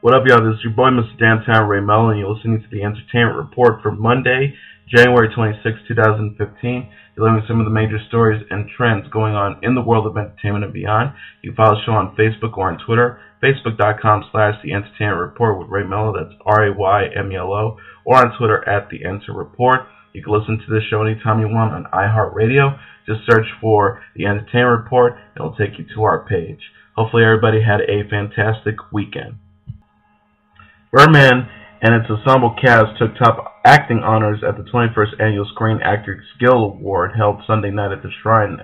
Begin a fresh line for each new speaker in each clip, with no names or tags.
What up, y'all? This is your boy, Mr. Downtown Ray Melo, and you're listening to the Entertainment Report for Monday, January 26, 2015. You're learning some of the major stories and trends going on in the world of entertainment and beyond. You can follow the show on Facebook or on Twitter, facebook.com/The Entertainment Report with Ray Melo, that's RAYMELO, or on Twitter @The Enter Report. You can listen to this show anytime you want on iHeartRadio. Just search for The Entertainment Report, and it'll take you to our page. Hopefully everybody had a fantastic weekend. Birdman and its ensemble cast took top acting honors at the 21st Annual Screen Actors Guild Award held Sunday night at the Shrine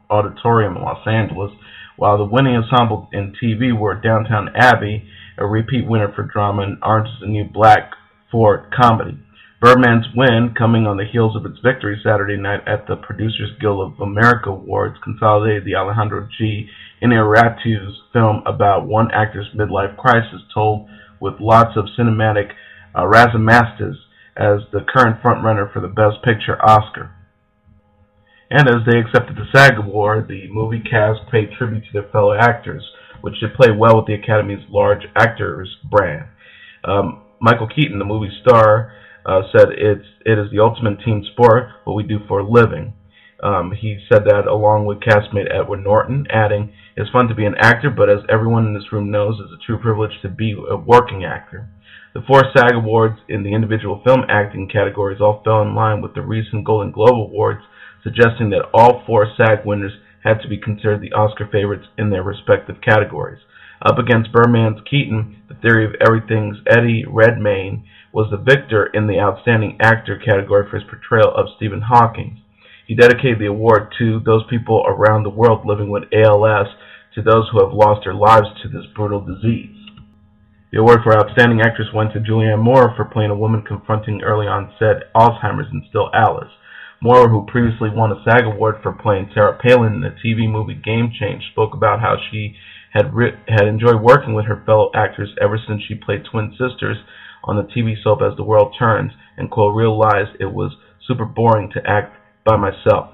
Auditorium in Los Angeles, while the winning ensemble in TV were Downton Abbey, a repeat winner for drama, and Orange is the New Black for comedy. Birdman's win, coming on the heels of its victory Saturday night at the Producers Guild of America Awards, consolidated the Alejandro G. Inarritu's film about one actor's midlife crisis, told with lots of cinematic razzmatazz as the current frontrunner for the Best Picture Oscar. And as they accepted the SAG Award, the movie cast paid tribute to their fellow actors, which should play well with the Academy's large actors brand. Michael Keaton, the movie star, said it is the ultimate team sport, what we do for a living. He said that along with castmate Edward Norton, adding, "It's fun to be an actor, but as everyone in this room knows, it's a true privilege to be a working actor." The 4 SAG Awards in the individual film acting categories all fell in line with the recent Golden Globe Awards, suggesting that all 4 SAG winners had to be considered the Oscar favorites in their respective categories. Up against Birdman's Keaton, The Theory of Everything's Eddie Redmayne was the victor in the Outstanding Actor category for his portrayal of Stephen Hawking. He dedicated the award to those people around the world living with ALS, to those who have lost their lives to this brutal disease. The award for Outstanding Actress went to Julianne Moore for playing a woman confronting early onset Alzheimer's in Still Alice. Moore, who previously won a SAG Award for playing Sarah Palin in the TV movie Game Change, spoke about how she had enjoyed working with her fellow actors ever since she played twin sisters on the TV soap As the World Turns, and quote, realized it was super boring to act by myself.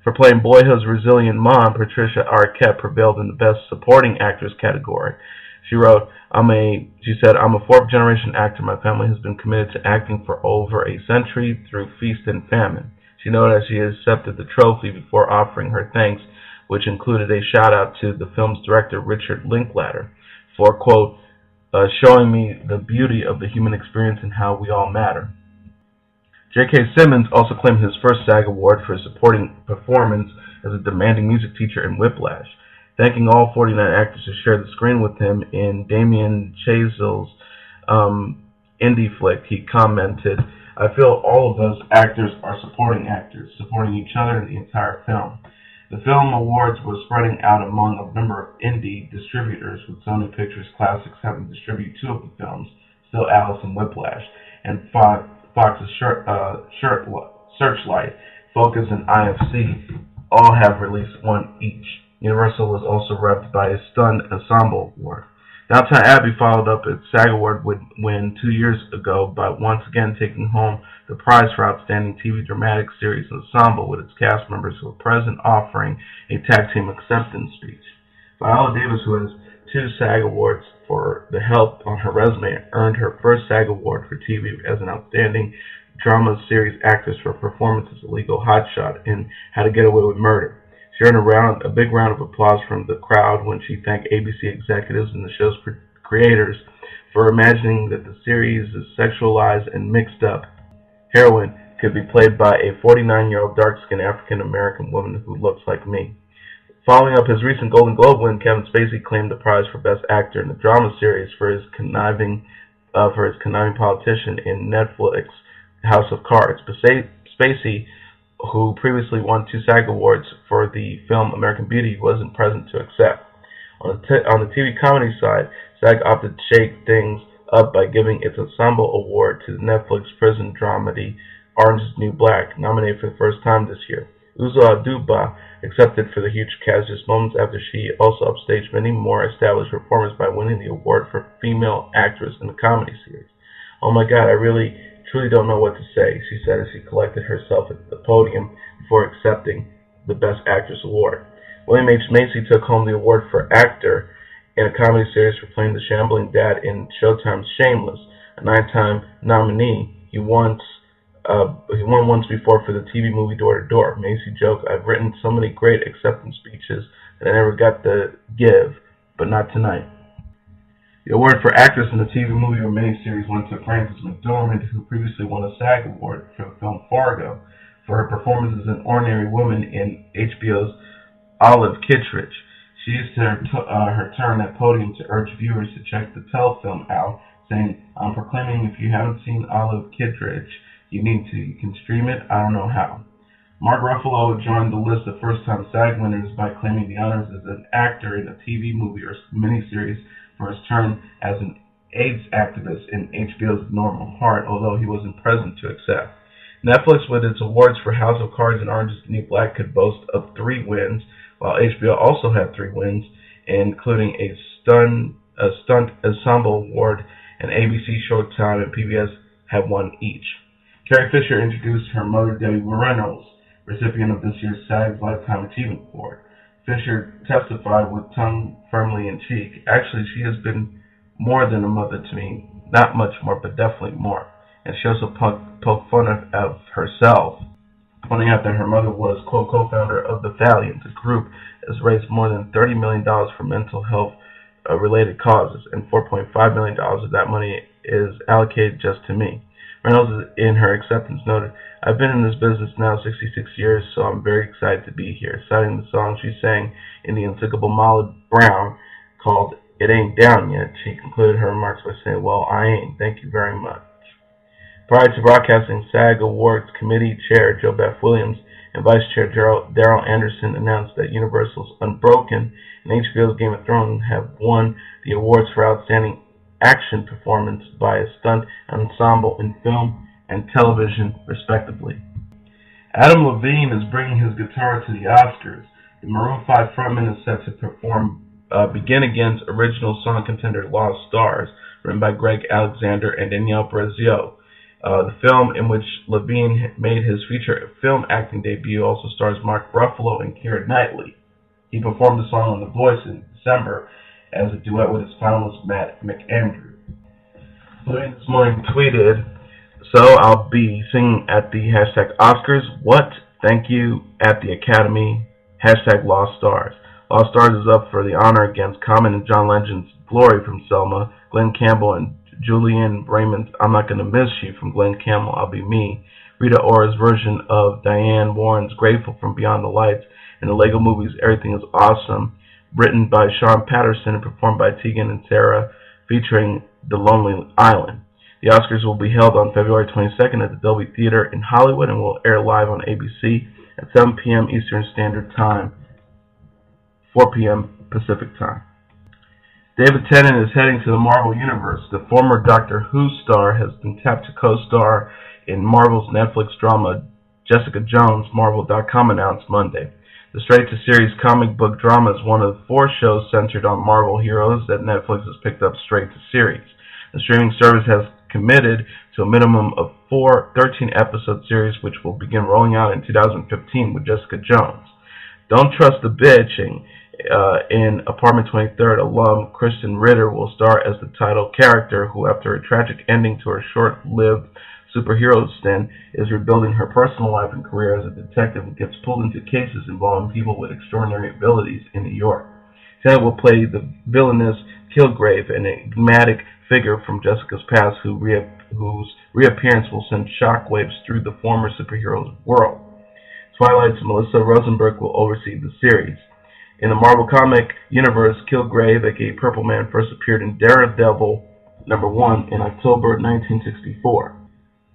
For playing Boyhood's resilient mom, Patricia Arquette prevailed in the Best Supporting Actress category. She wrote, she said, "I'm a 4th-generation actor. My family has been committed to acting for over a century through feast and famine." She noted as she accepted the trophy before offering her thanks, which included a shout-out to the film's director, Richard Linklater, for, quote, showing me the beauty of the human experience and how we all matter. J.K. Simmons also claimed his first SAG Award for his supporting performance as a demanding music teacher in Whiplash. Thanking all 49 actors who shared the screen with him in Damien Chazelle's indie flick, he commented, "I feel all of those actors are supporting actors, supporting each other in the entire film." The film awards were spreading out among a number of indie distributors, with Sony Pictures Classics having distributed 2 of the films, Still Alice and Whiplash, and Fox's Searchlight, Focus, and IFC all have released 1 each. Universal was also repped by a Stunned Ensemble Award. Downton Abbey followed up its SAG Award win 2 years ago by once again taking home the prize for Outstanding TV Dramatic Series Ensemble, with its cast members who were present offering a tag team acceptance speech. Viola Davis, who has 2 SAG Awards for the help on her resume, earned her first SAG Award for TV as an Outstanding Drama Series Actress for a performance as a legal hotshot in How to Get Away with Murder. She earned a big round of applause from the crowd when she thanked ABC executives and the show's creators for imagining that the series' sexualized and mixed-up heroine could be played by a 49-year-old dark-skinned African-American woman who looks like me. Following up his recent Golden Globe win, Kevin Spacey claimed the prize for Best Actor in the Drama Series for his conniving politician in Netflix House of Cards. Spacey, who previously won 2 SAG Awards for the film American Beauty, wasn't present to accept. On the TV comedy side, SAG opted to shake things up by giving its Ensemble Award to the Netflix prison dramedy Orange is the New Black, nominated for the first time this year. Uzo Aduba accepted for the huge cast just moments after she also upstaged many more established performers by winning the award for Female Actress in the Comedy Series. "Oh my God, I really, truly don't know what to say," she said as she collected herself at the podium before accepting the Best Actress Award. William H. Macy took home the award for actor in a comedy series for playing the shambling dad in Showtime's Shameless. A 9-time nominee, he won once before for the TV movie Door to Door. Macy joked, "I've written so many great acceptance speeches that I never got to give, but not tonight." The award for actress in the TV movie or miniseries went to Frances McDormand, who previously won a SAG Award for the film Fargo for her performance as an ordinary woman in HBO's Olive Kitteridge. She used her turn at podium to urge viewers to check the telefilm out, saying, "I'm proclaiming if you haven't seen Olive Kitteridge, you need to. You can stream it. I don't know how." Mark Ruffalo joined the list of first-time SAG winners by claiming the honors as an actor in a TV movie or miniseries for his turn as an AIDS activist in HBO's Normal Heart, although he wasn't present to accept. Netflix, with its awards for House of Cards and Orange is the New Black, could boast of 3 wins, while HBO also had 3 wins, including a stunt ensemble award, and ABC, Showtime, and PBS had 1 each. Carrie Fisher introduced her mother, Debbie Reynolds, recipient of this year's SAG Lifetime Achievement Award. Fisher testified with tongue firmly in cheek, "Actually, she has been more than a mother to me. Not much more, but definitely more." And she also poked fun of herself, pointing out that her mother was, quote, co-founder of the Valiant. The group has raised more than $30 million for mental health related causes, and $4.5 million of that money is allocated just to me. Reynolds, in her acceptance, noted, "I've been in this business now 66 years, so I'm very excited to be here," citing the song she sang in the unsinkable Molly Brown called "It Ain't Down Yet." She concluded her remarks by saying, "Well, I ain't. Thank you very much." Prior to broadcasting, SAG Awards Committee Chair Joe Beth Williams and Vice Chair Daryl Anderson announced that Universal's Unbroken and HBO's Game of Thrones have won the awards for Outstanding Action Performance by a Stunt Ensemble in Film and Television, respectively. Adam Levine is bringing his guitar to the Oscars. The Maroon 5 frontman is set to perform Begin Again's original song contender Lost Stars, written by Greg Alexander and Danielle Brazio. The film in which Levine made his feature film acting debut also stars Mark Ruffalo and Keira Knightley. He performed the song on The Voice in December as a duet with his finalist Matt McAndrew. Levine this morning tweeted, "So I'll be singing at the #Oscars. What? Thank you at the Academy. #Lost Stars. Lost Stars is up for the honor against Common and John Legend's Glory from Selma, Glenn Campbell and Julian Raymond's I'm Not Gonna Miss You from Glenn Campbell, I'll Be Me, Rita Ora's version of Diane Warren's Grateful from Beyond the Lights, and the Lego Movie's Everything is Awesome, written by Sean Patterson and performed by Tegan and Sarah, featuring The Lonely Island." The Oscars will be held on February 22nd at the Dolby Theater in Hollywood and will air live on ABC at 7 p.m. Eastern Standard Time, 4 p.m. Pacific Time. David Tennant is heading to the Marvel Universe. The former Doctor Who star has been tapped to co-star in Marvel's Netflix drama Jessica Jones, Marvel.com announced Monday. The straight-to-series comic book drama is one of 4 shows centered on Marvel heroes that Netflix has picked up straight-to-series. The streaming service has committed to a minimum of 4 13-episode series, which will begin rolling out in 2015 with Jessica Jones. Don't Trust the Bitch in Apartment 23rd alum Kristen Ritter will star as the title character who, after a tragic ending to her short-lived superhero stint, is rebuilding her personal life and career as a detective who gets pulled into cases involving people with extraordinary abilities in New York. Tennant will play the villainous Kilgrave, an enigmatic figure from Jessica's past whose reappearance will send shockwaves through the former superhero's world. Twilight's Melissa Rosenberg will oversee the series. In the Marvel comic universe, Kilgrave, aka Purple Man, first appeared in Daredevil #1 in October 1964.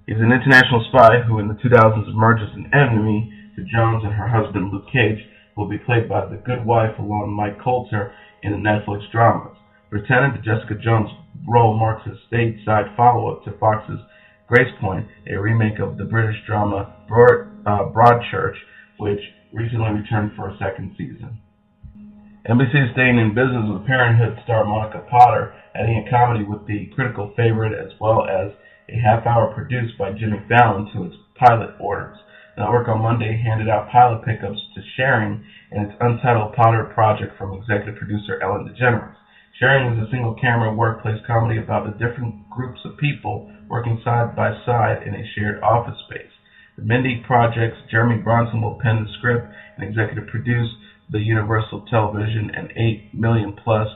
He's an international spy who in the 2000s emerges an enemy to Jones and her husband Luke Cage, who will be played by the good wife along Mike Coulter in the Netflix dramas. For Tennant, the Jessica Jones role marks a stateside follow-up to Fox's Gracepoint, a remake of the British drama Broadchurch, which recently returned for a 2nd season. NBC is staying in business with Parenthood star Monica Potter, adding a comedy with the critical favorite as well as a half-hour produced by Jimmy Fallon to its pilot orders. The network on Monday handed out pilot pickups to Sharing in its untitled Potter project from executive producer Ellen DeGeneres. Sharing is a single-camera workplace comedy about the different groups of people working side by side in a shared office space. The Mindy Project's Jeremy Bronson will pen the script and executive produce the Universal Television and $8 million plus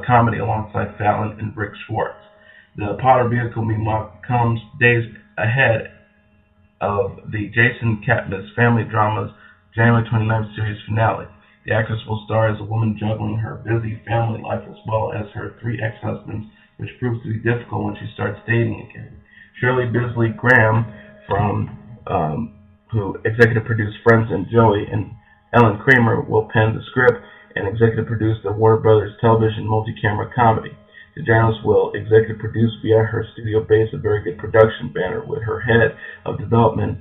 comedy alongside Fallon and Rick Schwartz. The Potter vehicle, meanwhile, comes days ahead of the Jason Katniss family drama's January 29th series finale. The actress will star as a woman juggling her busy family life as well as her 3 ex-husbands, which proves to be difficult when she starts dating again. Shirley Bisley Graham, who executive produced Friends and Joey, and Ellen Kramer will pen the script and executive produce the Warner Brothers television multi-camera comedy. DeJanos will executive produce via her studio-based A Very Good Production banner, with her head of development,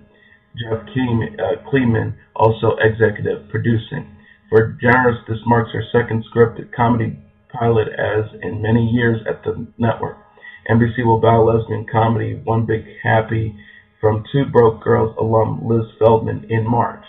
Jeff Kleeman, also executive producing. For DeJanos, this marks her second scripted comedy pilot as in many years at the network. NBC will bow lesbian comedy One Big Happy from Two Broke Girls alum Liz Feldman in March.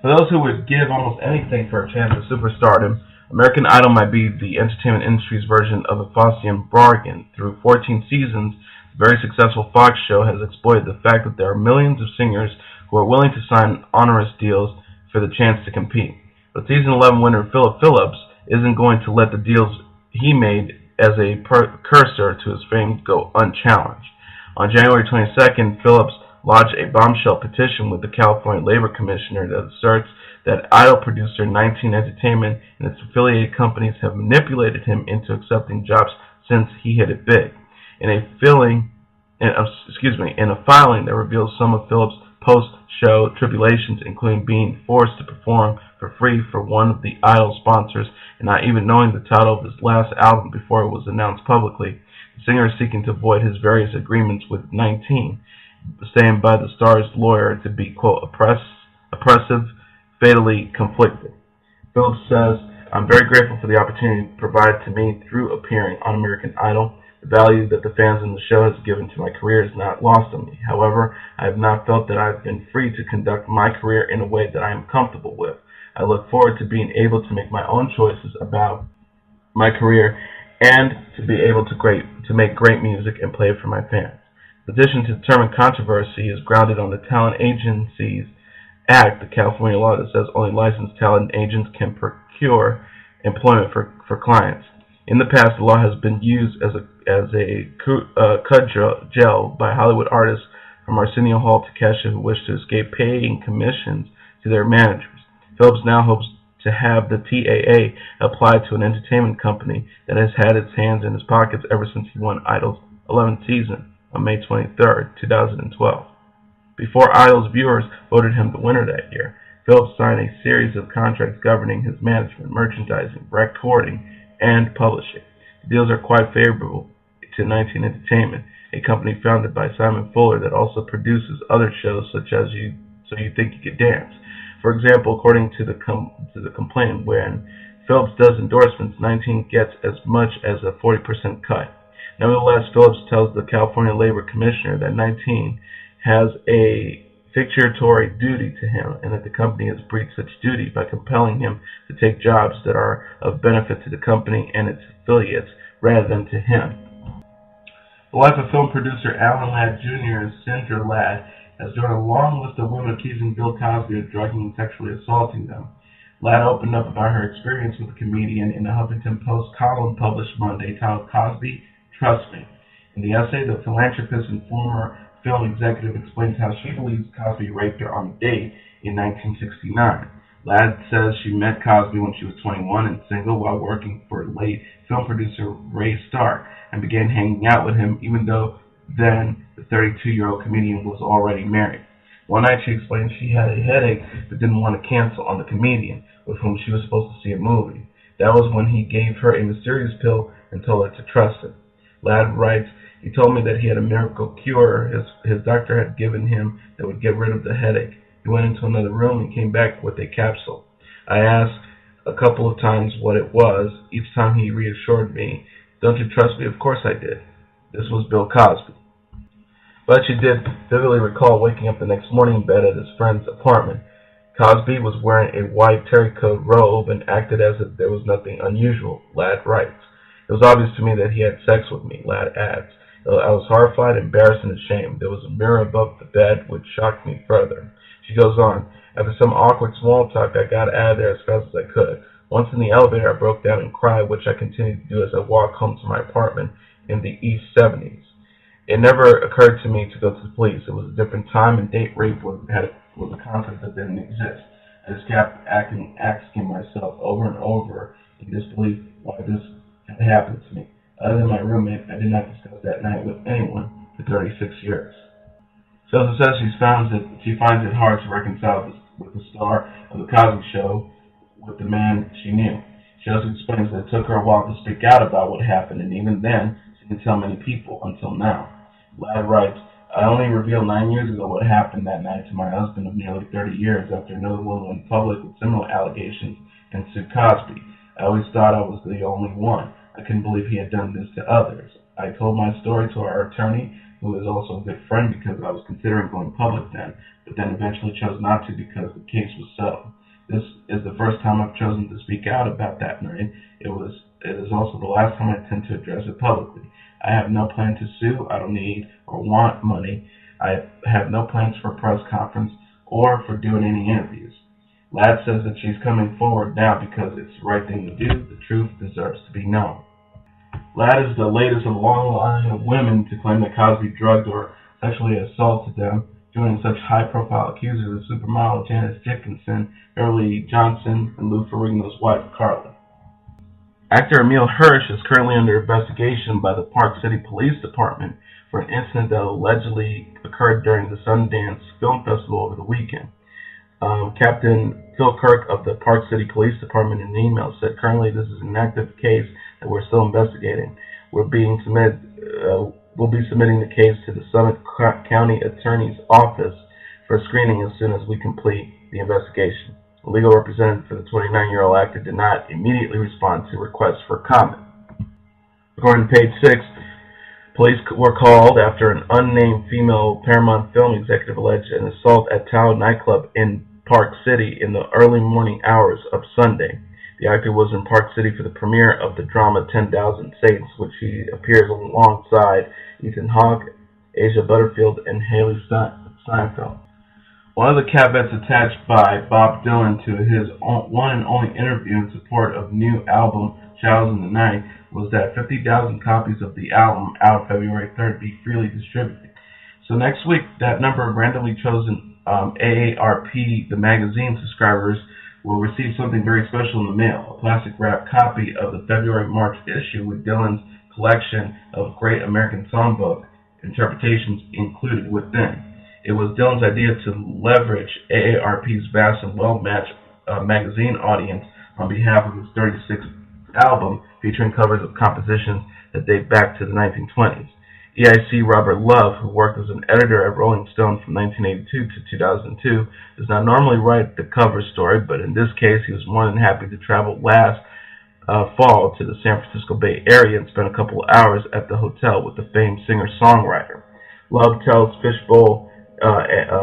For those who would give almost anything for a chance at superstardom, American Idol might be the entertainment industry's version of a Faustian bargain. Through 14 seasons, the very successful Fox show has exploited the fact that there are millions of singers who are willing to sign onerous deals for the chance to compete. But season 11 winner Philip Phillips isn't going to let the deals he made as a precursor to his fame go unchallenged. On January 22nd, Phillips lodged a bombshell petition with the California Labor Commissioner that asserts that Idol producer 19 Entertainment and its affiliated companies have manipulated him into accepting jobs since he hit it big. In a filing that reveals some of Phillips' post-show tribulations, including being forced to perform for free for one of the Idol sponsors and not even knowing the title of his last album before it was announced publicly, the singer is seeking to void his various agreements with 19, saying by the star's lawyer to be, quote, oppressive, fatally conflicted. Phillips says, I'm very grateful for the opportunity provided to me through appearing on American Idol. The value that the fans in the show has given to my career is not lost on me. However, I have not felt that I've been free to conduct my career in a way that I am comfortable with. I look forward to being able to make my own choices about my career and to be able to make great music and play it for my fans. The petition to determine controversy is grounded on the Talent Agencies Act, the California law that says only licensed talent agents can procure employment for clients. In the past, the law has been used as a cudgel by Hollywood artists from Arsenio Hall to Kesha who wish to escape paying commissions to their managers. Phillips now hopes to have the TAA applied to an entertainment company that has had its hands in his pockets ever since he won Idol's 11th season on May 23, 2012. Before Idol's viewers voted him the winner that year, Phillips signed a series of contracts governing his management, merchandising, recording, and publishing. The deals are quite favorable to 19 Entertainment, a company founded by Simon Fuller that also produces other shows such as So You Think You Could Dance. For example, according to the complaint, when Phillips does endorsements, 19 gets as much as a 40% cut. Nevertheless, Phillips tells the California Labor Commissioner that 19 has a fiduciary duty to him and that the company has breached such duty by compelling him to take jobs that are of benefit to the company and its affiliates rather than to him. The wife of film producer Alan Ladd Jr., Sandra Ladd, has joined a long list of women accusing Bill Cosby of drugging and sexually assaulting them. Ladd opened up about her experience with the comedian in a Huffington Post column published Monday titled Cosby, Trust Me. In the essay, the philanthropist and former film executive explains how she believes Cosby raped her on a date in 1969. Ladd says she met Cosby when she was 21 and single while working for late film producer Ray Stark and began hanging out with him even though then the 32-year-old comedian was already married. One night she explained she had a headache but didn't want to cancel on the comedian with whom she was supposed to see a movie. That was when he gave her a mysterious pill and told her to trust him. Ladd writes, he told me that he had a miracle cure his doctor had given him that would get rid of the headache. He went into another room and came back with a capsule. I asked a couple of times what it was. Each time he reassured me, don't you trust me? Of course I did. This was Bill Cosby. But she did vividly recall waking up the next morning in bed at his friend's apartment. Cosby was wearing a white terry coat robe and acted as if there was nothing unusual, Ladd writes. It was obvious to me that he had sex with me, Ladd adds. I was horrified, embarrassed, and ashamed. There was a mirror above the bed, which shocked me further. She goes on, after some awkward small talk, I got out of there as fast as I could. Once in the elevator, I broke down and cried, which I continued to do as I walked home to my apartment in the East 70s. It never occurred to me to go to the police. It was a different time, and date rape was a concept that didn't exist. I just kept asking myself over and over in disbelief why this had happened to me. Other than my roommate, I did not discuss that night with anyone for 36 years. She also says she finds it hard to reconcile with the star of the Cosby Show with the man she knew. She also explains that it took her a while to speak out about what happened, and even then, she didn't tell many people until now. Ladd writes, I only revealed 9 years ago what happened that night to my husband of nearly 30 years after another woman went public with similar allegations and sued Cosby. I always thought I was the only one. I couldn't believe he had done this to others. I told my story to our attorney, who is also a good friend because I was considering going public then, but then eventually chose not to because the case was settled. This is the first time I've chosen to speak out about that night. It is also the last time I tend to address it publicly. I have no plan to sue. I don't need or want money. I have no plans for a press conference or for doing any interviews. Ladd says that she's coming forward now because it's the right thing to do. The truth deserves to be known. Ladd is the latest in a long line of women to claim that Cosby drugged or sexually assaulted them, joining such high-profile accusers as supermodel Janice Dickinson, Beverly Johnson, and Lou Ferrigno's wife, Carla. Actor Emile Hirsch is currently under investigation by the Park City Police Department for an incident that allegedly occurred during the Sundance Film Festival over the weekend. Captain Phil Kirk of the Park City Police Department in an email said, currently this is an active case that we're still investigating. We'll be submitting the case to the Summit County Attorney's Office for screening as soon as we complete the investigation. The legal representative for the 29-year-old actor did not immediately respond to requests for comment. According to page 6, police were called after an unnamed female Paramount Film executive alleged an assault at Tao nightclub in Park City in the early morning hours of Sunday. The actor was in Park City for the premiere of the drama 10,000 Saints, which he appears alongside Ethan Hawke, Asia Butterfield, and Haley Steinfeld. One of the caveats attached by Bob Dylan to his one and only interview in support of new album Shadows in the Night was that 50,000 copies of the album, out February 3rd, be freely distributed. So next week, that number of randomly chosen AARP, the magazine subscribers, will receive something very special in the mail, a plastic wrapped copy of the February-March issue with Dylan's collection of great American songbook interpretations included within. It was Dylan's idea to leverage AARP's vast and well-matched magazine audience on behalf of his 36th album, featuring covers of compositions that date back to the 1920s. EIC Robert Love, who worked as an editor at Rolling Stone from 1982 to 2002, does not normally write the cover story, but in this case he was more than happy to travel last fall to the San Francisco Bay Area and spend a couple of hours at the hotel with the famed singer-songwriter. Love tells Fishbowl,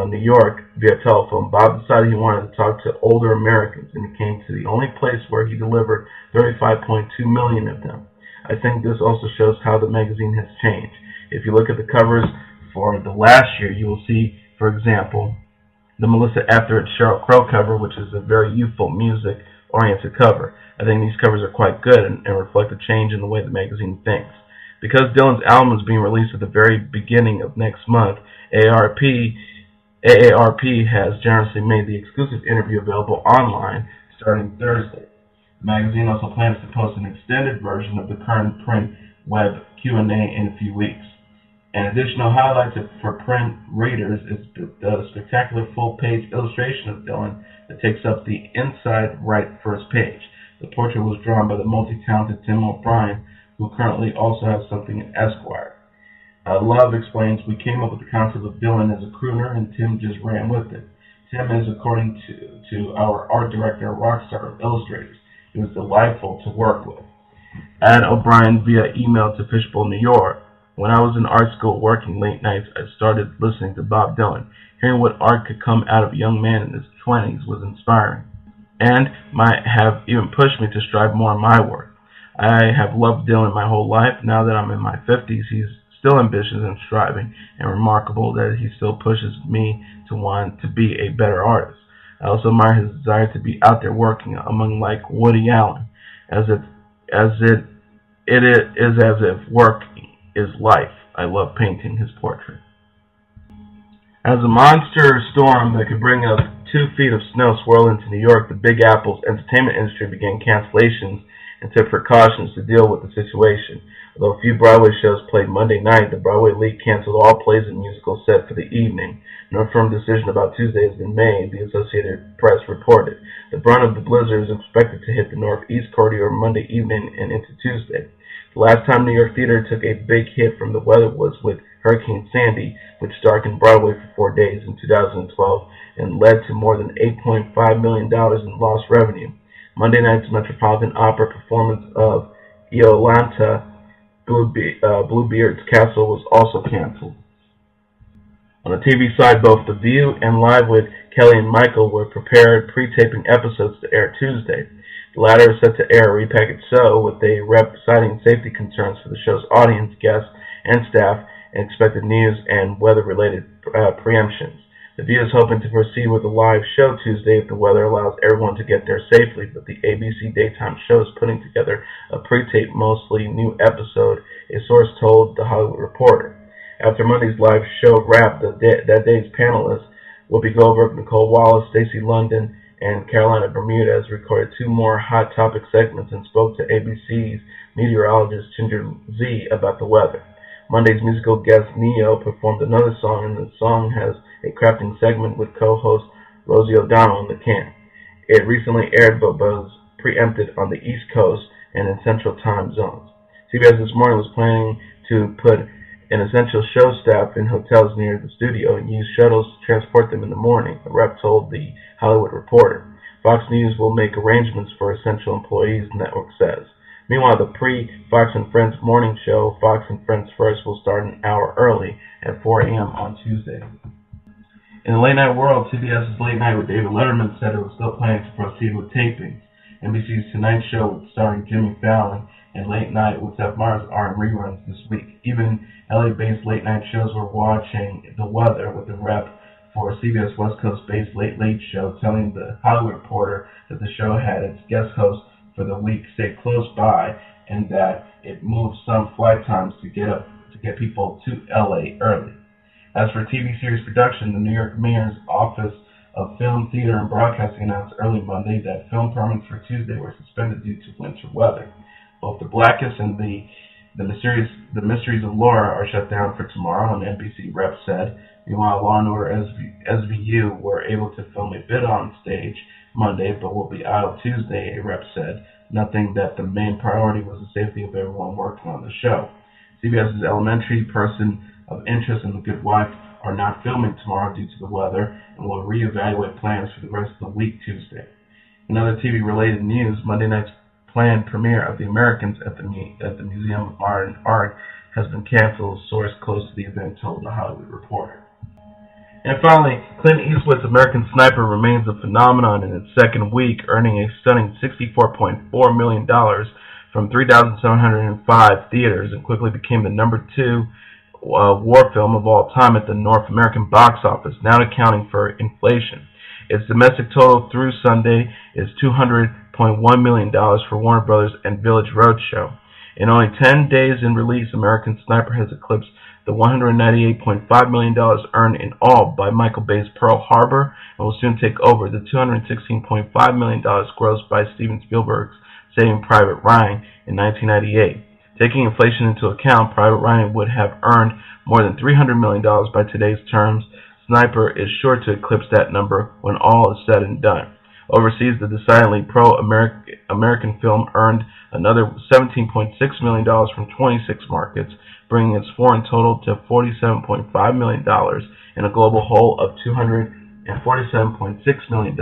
New York, via telephone, Bob decided he wanted to talk to older Americans, and he came to the only place where he delivered 35.2 million of them. I think this also shows how the magazine has changed. If you look at the covers for the last year, you will see, for example, the Melissa Etheridge Sheryl Crow cover, which is a very youthful, music-oriented cover. I think these covers are quite good and reflect a change in the way the magazine thinks. Because Dylan's album is being released at the very beginning of next month, AARP has generously made the exclusive interview available online starting Thursday. The magazine also plans to post an extended version of the current print web Q&A in a few weeks. An additional highlight for print readers is the spectacular full-page illustration of Dylan that takes up the inside right first page. The portrait was drawn by the multi-talented Tim O'Brien, who currently also has something in Esquire. Love explains, we came up with the concept of Dylan as a crooner, and Tim just ran with it. Tim is, according to our art director, a rock star of illustrators. He was delightful to work with. Add O'Brien via email to Fishbowl, New York. When I was in art school working late nights, I started listening to Bob Dylan. Hearing what art could come out of a young man in his 20s was inspiring, and might have even pushed me to strive more in my work. I have loved Dylan my whole life. Now that I'm in my 50s, he's still ambitious and striving, and remarkable that he still pushes me to want to be a better artist. I also admire his desire to be out there working among like Woody Allen, as it is as if work is life. I love painting his portrait. As a monster storm that could bring up 2 feet of snow swirled into New York, the Big Apple's entertainment industry began cancellations and took precautions to deal with the situation. Although a few Broadway shows played Monday night, the Broadway League canceled all plays and musicals set for the evening. No firm decision about Tuesday has been made, the Associated Press reported. The brunt of the blizzard is expected to hit the northeast corridor Monday evening and into Tuesday. The last time New York theater took a big hit from the weather was with Hurricane Sandy, which darkened Broadway for 4 days in 2012 and led to more than $8.5 million in lost revenue. Monday night's Metropolitan Opera performance of Iolanta Bluebeard's Castle was also canceled. On the TV side, both The View and Live with Kelly and Michael were prepared pre-taping episodes to air Tuesday. The latter is set to air a repackaged show, with a rep citing safety concerns for the show's audience, guests, and staff, and expected news and weather-related preemptions. The View is hoping to proceed with a live show Tuesday if the weather allows everyone to get there safely, but the ABC daytime show is putting together a pre-taped, mostly new episode, a source told The Hollywood Reporter. After Monday's live show wrapped, that day's panelists, Whoopi Goldberg, Nicole Wallace, Stacey London, and Carolina Bermudez, recorded 2 more Hot Topic segments and spoke to ABC's meteorologist Ginger Z about the weather. Monday's musical guest Neo performed another song, and the song has a crafting segment with co-host Rosie O'Donnell in the can. It recently aired but was preempted on the East Coast and in Central Time zones. CBS this morning was planning to put an essential show staff in hotels near the studio and use shuttles to transport them in the morning, a rep told The Hollywood Reporter. Fox News will make arrangements for essential employees, the network says. Meanwhile, the pre-Fox and Friends morning show, Fox and Friends First, will start an hour early at 4 a.m. on Tuesday. In the late-night world, CBS's Late Night with David Letterman said it was still planning to proceed with tapings. NBC's Tonight Show, starring Jimmy Fallon, and Late Night with Seth Meyers are in reruns this week. Even LA-based late-night shows were watching the weather, with the rep for CBS West Coast-based Late Late Show telling The Hollywood Reporter that the show had its guest host for the week stay close by, and that it moved some flight times to get people to LA early. As for TV series production, the New York Mayor's Office of Film, Theater, and Broadcasting announced early Monday that film permits for Tuesday were suspended due to winter weather. Both The Blacklist and the Mysteries of Laura are shut down for tomorrow, an NBC rep said. Meanwhile, Law & Order SVU were able to film a bit on stage Monday, but will be out Tuesday, a rep said, noting that the main priority was the safety of everyone working on the show. CBS's Elementary, Person of Interest, and The Good Wife are not filming tomorrow due to the weather and will reevaluate plans for the rest of the week Tuesday. In other TV-related news, Monday night's planned premiere of The Americans at the Museum of Modern Art has been canceled, a source close to the event told The Hollywood Reporter. And finally, Clint Eastwood's American Sniper remains a phenomenon in its second week, earning a stunning $64.4 million from 3,705 theaters, and quickly became the number 2 war film of all time at the North American box office, now accounting for inflation. Its domestic total through Sunday is $200.1 million for Warner Brothers and Village Roadshow. In only 10 days in release, American Sniper has eclipsed the $198.5 million earned in all by Michael Bay's Pearl Harbor, and will soon take over the $216.5 million grossed by Steven Spielberg's Saving Private Ryan in 1998. Taking inflation into account, Private Ryan would have earned more than $300 million by today's terms. Sniper is sure to eclipse that number when all is said and done. Overseas, the decidedly pro-American film earned another $17.6 million from 26 markets, bringing its foreign total to $47.5 million and a global whole of $247.6 million.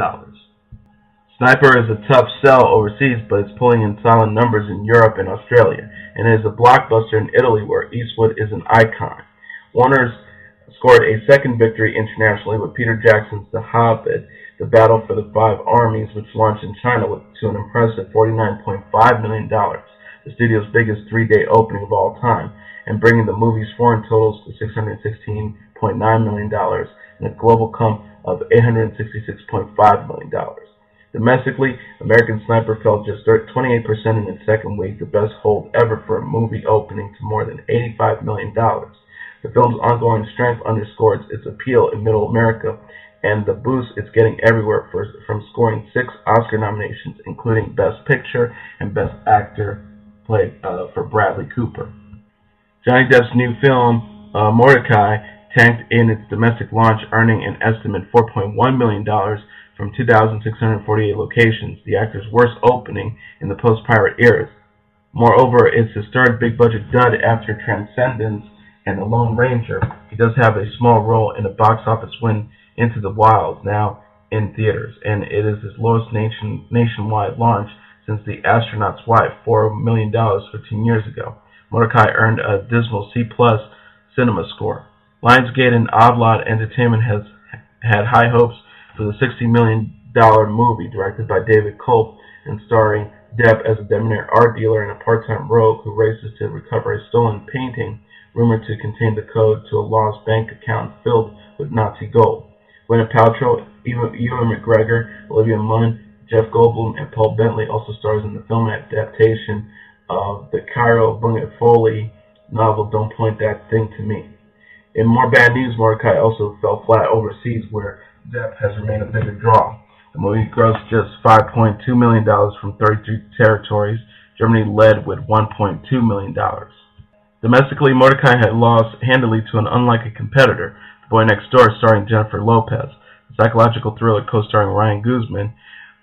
Sniper is a tough sell overseas, but it's pulling in solid numbers in Europe and Australia, and is a blockbuster in Italy where Eastwood is an icon. Warner's scored a second victory internationally with Peter Jackson's The Hobbit, The Battle for the Five Armies, which launched in China to an impressive $49.5 million, the studio's biggest three-day opening of all time, and bringing the movie's foreign totals to $616.9 million and a global comp of $866.5 million. Domestically, American Sniper fell just 28% in its second week, the best hold ever for a movie opening to more than $85 million. The film's ongoing strength underscores its appeal in Middle America and the boost it's getting everywhere from scoring 6 Oscar nominations, including Best Picture and Best Actor played for Bradley Cooper. Johnny Depp's new film, Mordecai, tanked in its domestic launch, earning an estimated $4.1 million from 2,648 locations, the actor's worst opening in the post-pirate eras. Moreover, its historic big-budget dud after Transcendence and The Lone Ranger, he does have a small role in a box office win, Into the Wild, now in theaters, and it is his lowest nationwide launch since The Astronaut's Wife, $4 million 15 years ago. Mordecai earned a dismal C+ cinema score. Lionsgate and Oddlot Entertainment has had high hopes for the $60 million movie directed by David Culp and starring Depp as a debonair art dealer and a part-time rogue who races to recover a stolen painting rumored to contain the code to a lost bank account filled with Nazi gold. Gwyneth Paltrow, Ewan McGregor, Olivia Munn, Jeff Goldblum, and Paul Bentley also stars in the film adaptation of the Cairo Bungifoli novel Don't Point That Thing to Me. In more bad news, Mordecai also fell flat overseas, where Depp has remained a bigger draw. The movie grossed just $5.2 million from 33 territories. Germany led with $1.2 million. Domestically, Mordecai had lost handily to an unlikely competitor, The Boy Next Door, starring Jennifer Lopez. The psychological thriller co-starring Ryan Guzman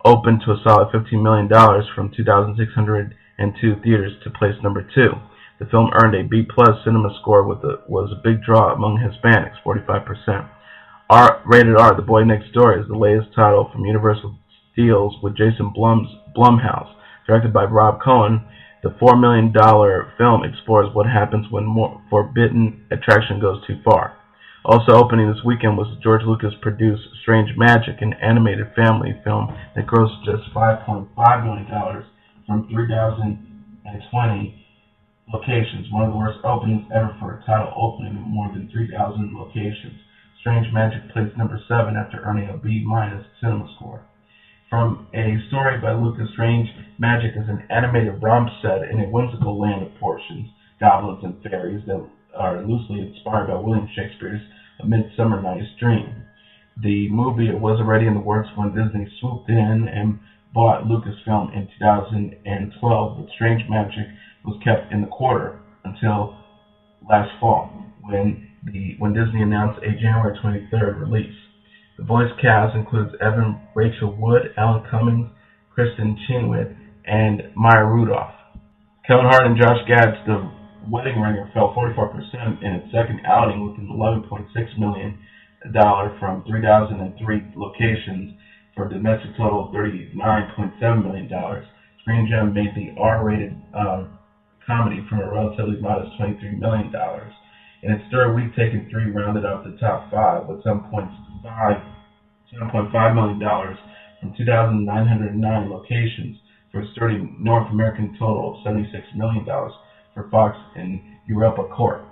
opened to a solid $15 million from 2,602 theaters to place number 2. The film earned a B+ cinema score was a big draw among Hispanics, 45%. Rated R, The Boy Next Door is the latest title from Universal Deals with Jason Blumhouse. Directed by Rob Cohen, the $4 million film explores what happens when forbidden attraction goes too far. Also opening this weekend was the George Lucas-produced Strange Magic, an animated family film that grossed just $5.5 million from 3,020 locations, one of the worst openings ever for a title opening in more than 3,000 locations. Strange Magic placed number 7 after earning a B- cinema score. From a story by Lucas, Strange Magic is an animated romp set in a whimsical land of portions, goblins, and fairies that are loosely inspired by William Shakespeare's A Midsummer Night's Dream. The movie was already in the works when Disney swooped in and bought Lucasfilm in 2012, but Strange Magic was kept in the quarter until last fall, when Disney announced a January 23rd release. The voice cast includes Evan Rachel Wood, Alan Cummings, Kristen Chenoweth, and Maya Rudolph. Kevin Hart and Josh Gad's The Wedding Ringer fell 44% in its second outing with an $11.6 million from 3,003 locations for a domestic total of $39.7 million. Screen Gem made the R-rated comedy from a relatively modest $23 million. In its third week, Taken 3 rounded out the top 5 with $7.5 million from 2,909 locations for a sturdy North American total of $76 million for Fox and Europa Corp.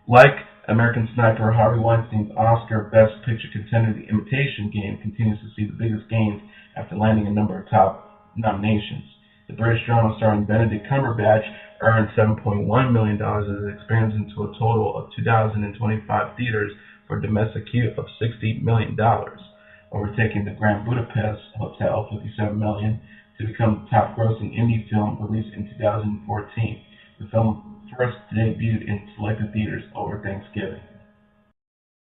Like American Sniper, Harvey Weinstein's Oscar Best Picture contender, The Imitation Game, continues to see the biggest gains after landing a number of top nominations. The British drama starring Benedict Cumberbatch earned $7.1 million as it expands into a total of 2,025 theaters for a domestic queue of $60 million, overtaking the Grand Budapest Hotel, $57 million, to become the top-grossing indie film released in 2014. The film first debuted in selected theaters over Thanksgiving.